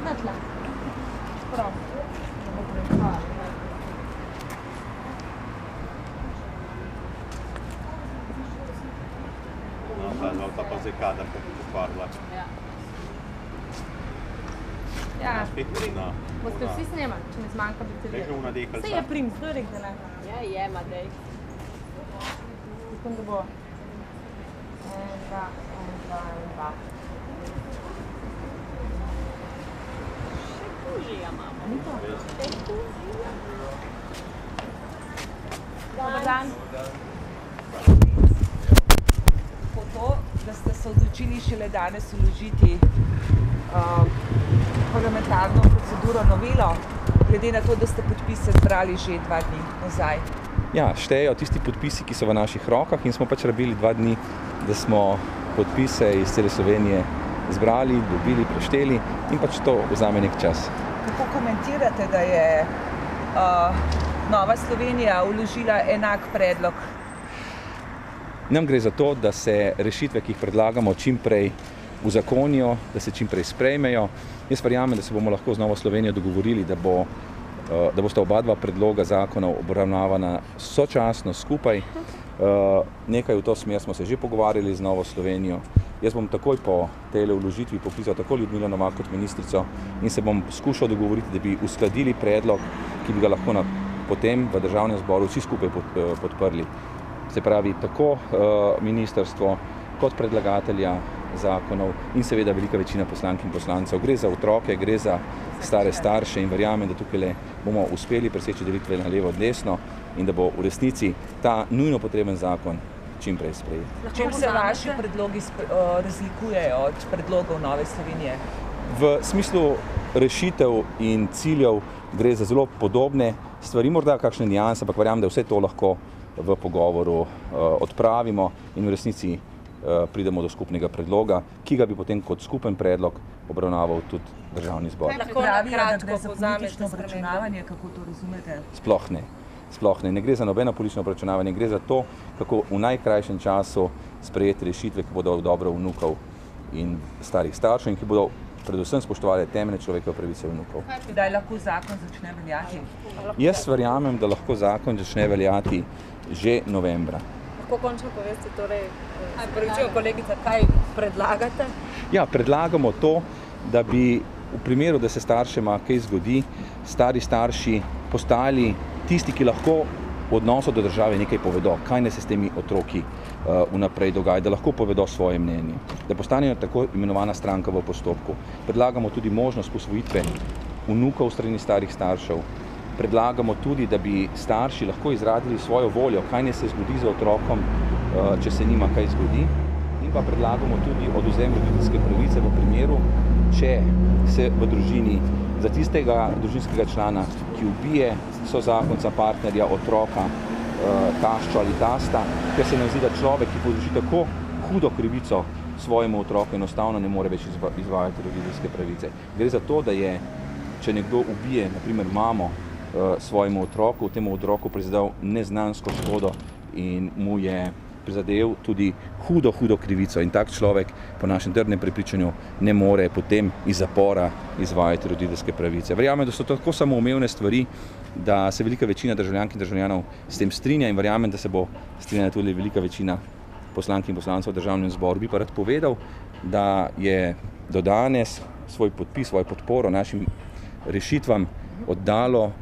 Natla. Prav. No, ta pa zdaj kadar, ko bi pokvarila. Ja. Spet prina. Boste vsi snemali, če ne zmanjka baterije. Nekaj una dekalca. Saj je prim, zdaj rek, da ne. Ja, jema, dej. Upam, da bo. En, dva. Še kužija imamo. Ni to? Še kužija. Dobar dan. Po to, da ste se odločili šele danes vložiti parlamentarno proceduro novelo, glede na to, da ste podpise zbrali že 2 dni nazaj. Ja, štejejo tisti podpisi, ki so v naših rokah in smo pač rabili 2 dni, da smo podpise iz cele Slovenije zbrali, dobili, prešteli in pač to vzame nek čas. Kako komentirate, da je Nova Slovenija vložila enak predlog? Nam gre za to, da se rešitve, ki jih predlagamo, čim prej uzakonijo, da se čim prej sprejmejo. Jaz verjamem, da se bomo lahko z Novo Slovenijo dogovorili, da bosta oba dva predloga zakonov obravnavana sočasno skupaj. Nekaj v to smer smo se že pogovarjali z Novo Slovenijo. Jaz bom takoj po tej vložitvi poklical tako Ljudmilo Novak kot ministrico in se bom skušal dogovoriti, da bi uskladili predlog, ki bi ga lahko potem v Državnem zboru vsi skupaj podprli. Se pravi, tako ministrstvo kot predlagatelja zakonov in seveda velika večina poslank in poslancev. Gre za otroke, gre za stare starše in verjamem, da tukaj bomo uspeli preseči delitve na levo od desno in da bo v resnici ta nujno potreben zakon čim prej sprejet. Čem se vaši predlogi razlikujejo od predlogov Nove Slovenije? V smislu rešitev in ciljev gre za zelo podobne stvari, morda kakšne nianse, ampak verjamem, da vse to lahko v pogovoru odpravimo in v resnici pridemo do skupnega predloga, ki ga bi potem kot skupen predlog obravnaval tudi Državni zbor. Pravijo, da gre za politično obračunavanje, kako to razumete? Sploh ne. Sploh ne. Ne gre za nobeno politično obračunavanje, gre za to, kako v najkrajšem času sprejeti rešitve, ki bodo v dobro vnukov in starih staršev in ki bodo predvsem spoštovali temeljne človekove pravice vnukov. Kdaj lahko zakon začne veljati? Jaz verjamem, da lahko zakon začne veljati že novembra. Lahko končno poveste, torej, spravičujem kolegica, kaj predlagate? Ja, predlagamo to, da bi v primeru, da se staršema kaj zgodi, stari starši postali tisti, ki lahko v odnosu do države nekaj povedo, kaj ne se s temi otroki vnaprej dogaja, da lahko povedo svoje mnenje, da postanejo tako imenovana stranka v postopku. Predlagamo tudi možnost posvojitve vnukov strani starih staršev. Predlagamo tudi, da bi starši lahko izrazili svojo voljo, kaj ne se zgodi z otrokom, če se nima kaj zgodi. In pa predlagamo tudi odvzem roditeljske pravice v primeru, če se v družini za tistega družinskega člana, ki ubije sozakonca, partnerja, otroka, taščo ali tasta, ker se nam zdi, da človek, ki povzroči tako hudo krivico svojemu otroku, enostavno ne more več izvajati roditeljske pravice. Gre za to, da je, če nekdo ubije, na primer mamo, svojemu otroku, temu otroku prizadel neznansko škodo in mu je prizadel tudi hudo krivico in tak človek po našem trdnem prepričanju ne more potem iz zapora izvajati roditeljske pravice. Verjamem, da so to tako samoumevne stvari, da se velika večina državljank in državljanov s tem strinja in verjamem, da se bo strinjala tudi velika večina poslank in poslancev v Državnem zboru. Bi pa rad povedal, da je do danes svoj podpis, svojo podporo našim rešitvam oddalo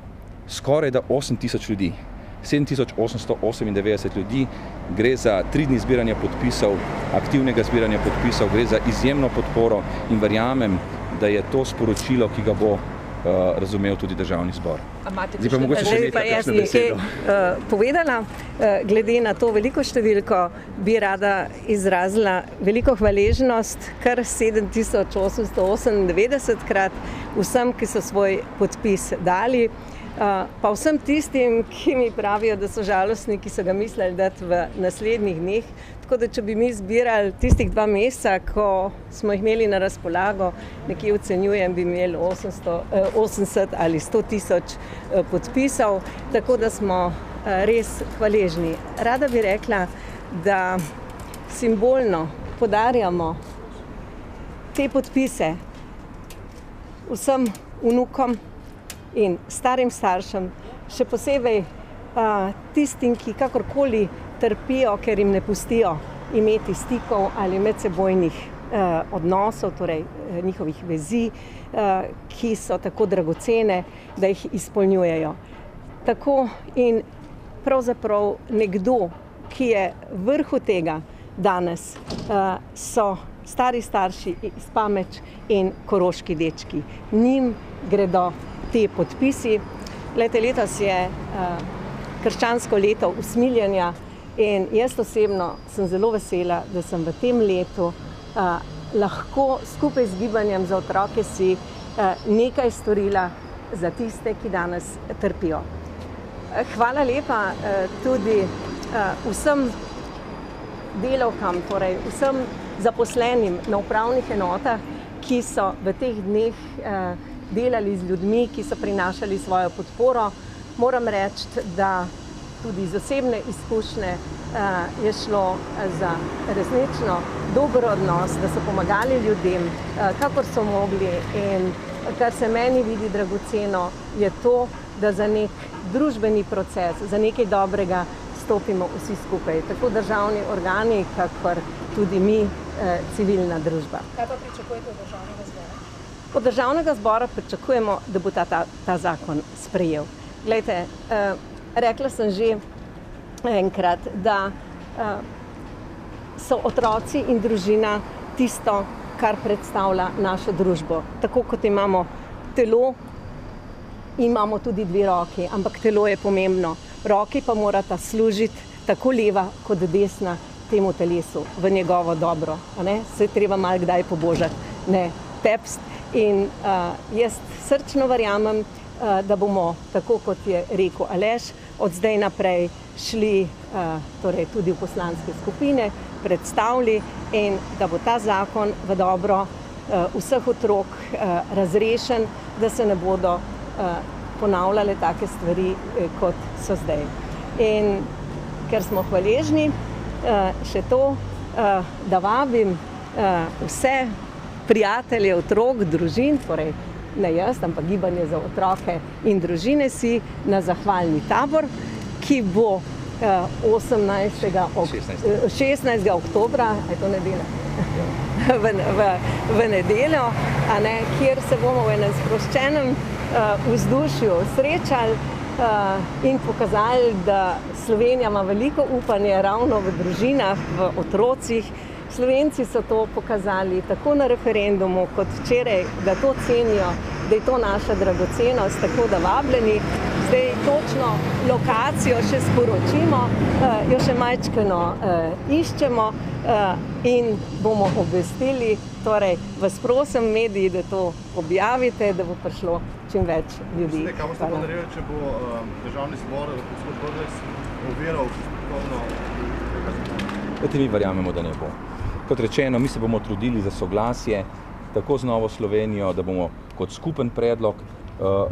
skoraj da 8.000 ljudi. 7.898 ljudi, gre za 3 dni zbiranja podpisov, aktivnega zbiranja podpisov, gre za izjemno podporo in verjamem, da je to sporočilo, ki ga bo razumel tudi Državni zbor. Zdaj pa mogoče še nekaj kakšno besedo. Povedala, glede na to veliko številko, bi rada izrazila veliko hvaležnost, kar 7.898 krat vsem, ki so svoj podpis dali, pa vsem tistim, ki mi pravijo, da so žalostni, ki so ga mislili dati v naslednjih dneh. Tako da, če bi mi zbirali tistih 2 meseca, ko smo jih imeli na razpolago, nekje ocenjujem, bi imeli 80 ali 100 tisoč podpisov, tako da smo res hvaležni. Rada bi rekla, da simbolno podarjamo te podpise vsem vnukom in starim staršem, še posebej tistim, ki kakorkoli trpijo, ker jim ne pustijo imeti stikov ali medsebojnih odnosov, torej njihovih vezi, ki so tako dragocene, da jih izpolnjujejo. Tako in pravzaprav nekdo, ki je vrhu tega danes, so stari starši iz Pameč in koroški dečki. Njim gredo ti podpisi. Glejte, letos je krščansko leto usmiljenja in jaz osebno sem zelo vesela, da sem v tem letu lahko skupaj z Gibanjem za otroke si nekaj storila za tiste, ki danes trpijo. Hvala lepa tudi vsem delavkam, torej vsem zaposlenim na upravnih enotah, ki so v teh dneh delali z ljudmi, ki so prinašali svojo podporo. Moram reči, da tudi iz osebne izkušnje je šlo za resnično dober odnos, da so pomagali ljudem, kakor so mogli, in kar se meni vidi dragoceno, je to, da za nek družbeni proces, za nekaj dobrega stopimo vsi skupaj, tako državni organi, kakor tudi mi, civilna družba. Kaj pa pričakujete od državnega zbora? Od državnega zbora pričakujemo, da bo ta zakon sprejel. Glejte, rekla sem že enkrat, da so otroci in družina tisto, kar predstavlja našo družbo. Tako kot imamo telo, imamo tudi dve roki, ampak telo je pomembno. Roki pa morata služiti tako leva kot desna temu telesu v njegovo dobro. Se treba malo kdaj pobožati, ne tepst. In jaz srčno verjamem, da bomo, tako kot je rekel Aleš, od zdaj naprej šli torej tudi v poslanske skupine, predstavili in da bo ta zakon v dobro vseh otrok razrešen, da se ne bodo ponavljale take stvari, kot so zdaj. In ker smo hvaležni, še to, da vabim vse prijatelje, otrok, družin, torej ne jaz, ampak Gibanje za otroke in družine si na zahvalni tabor, ki bo 16. oktobra, je to nedelja? v nedeljo, kjer se bomo v enem sproščenem vzdušju srečali in pokazali, da Slovenija ima veliko upanje ravno v družinah, v otrocih. Slovenci so to pokazali tako na referendumu kot včeraj, da to cenijo, da je to naša dragocenost, tako da vabljeni. Zdaj točno lokacijo še sporočimo, jo še majčkeno iščemo in bomo obvestili. Torej, vas prosim, mediji, da to objavite, da bo prišlo čim več ljudi. Kaj boste pa naredili, če bo državni zbor gospod Brglez oviral postopkovno? Mi verjamemo, da ne bo. Kot rečeno, mi se bomo trudili za soglasje tako z Novo Slovenijo, da bomo kot skupen predlog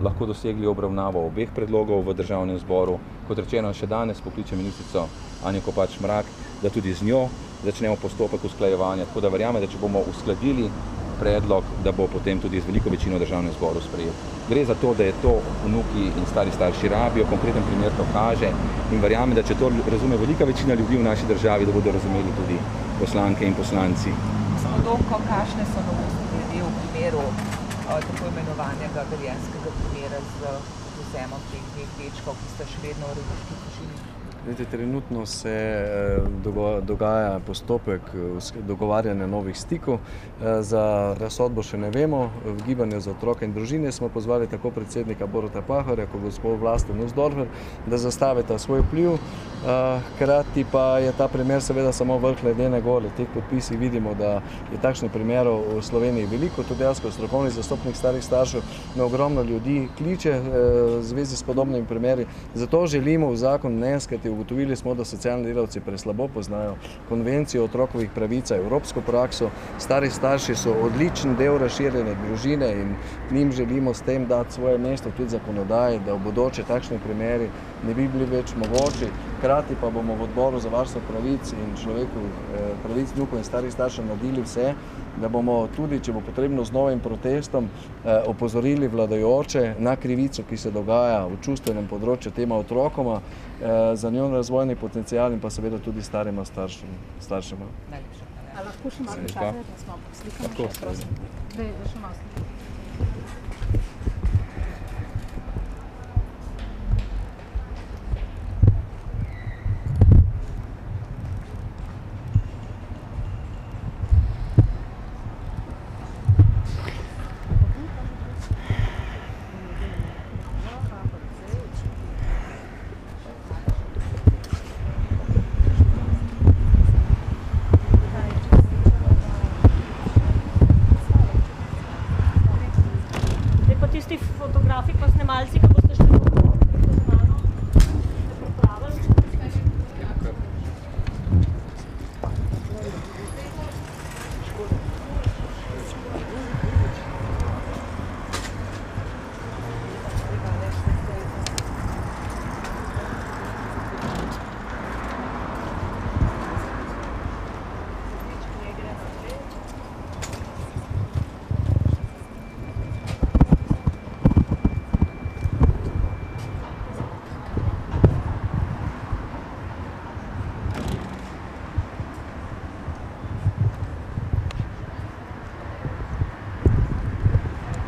lahko dosegli obravnavo obeh predlogov v državnem zboru. Kot rečeno, še danes pokličem ministrico Anjo Kopač Mrak, da tudi z njo začnemo postopek usklajevanja. Tako da verjamem, da če bomo uskladili predlog, da bo potem tudi z veliko večino v državnem zboru sprejel. Gre za to, da je to vnuki in stari starši rabijo, konkreten primer to kaže in verjamem, da če to razume velika večina ljudi v naši državi, da bodo razumeli tudi poslanke in poslanci. Domko, kakšne so novosti glede v primeru tako imenovanega Galjenskega primera z vzemom teh dveh dečkov, ki sta še vedno v Reviški Fužini? Trenutno se dogaja postopek dogovarjanja novih stikov. Za razsodbo še ne vemo. V Gibanju za otroke in družine smo pozvali tako predsednika Boruta Pahorja kot gospod Vlasto Nussdorfer, da zastavita svoj vpliv. Hkrati pa je ta primer seveda samo vrh ledene gore. V teh podpisih vidimo, da je takšnih primerov v Sloveniji veliko. Tudi jaz kot strokovni zastopnik starih staršev me ogromno ljudi kliče v zvezi s podobnimi primeri. Zato želimo v zakon vnesti. Ugotovili smo, da socialni delavci preslabo poznajo konvencijo o otrokovih pravicah, evropsko prakso. Stari starši so odličen del razširjene družine in njim želimo s tem dati svoje mesto tudi zakonodaji, da v bodoče takšni primeri ne bi bili več mogoči. hkrati pa bomo v odboru za varstvo pravic in človekovih pravic vnukov in starih staršev naredili vse, da bomo tudi, če bo potrebno z novim protestom, opozorili vladajoče na krivico, ki se dogaja v čustvenem področju tema otrokoma, za njen razvojni potencial in pa seveda tudi starima staršema. Najlepša hvala. A lahko še malo čakate, da smo slikamo Lahko, še, prosim. Daj, še malo slikamo. Tisti fotografi pa snemalci, ki boste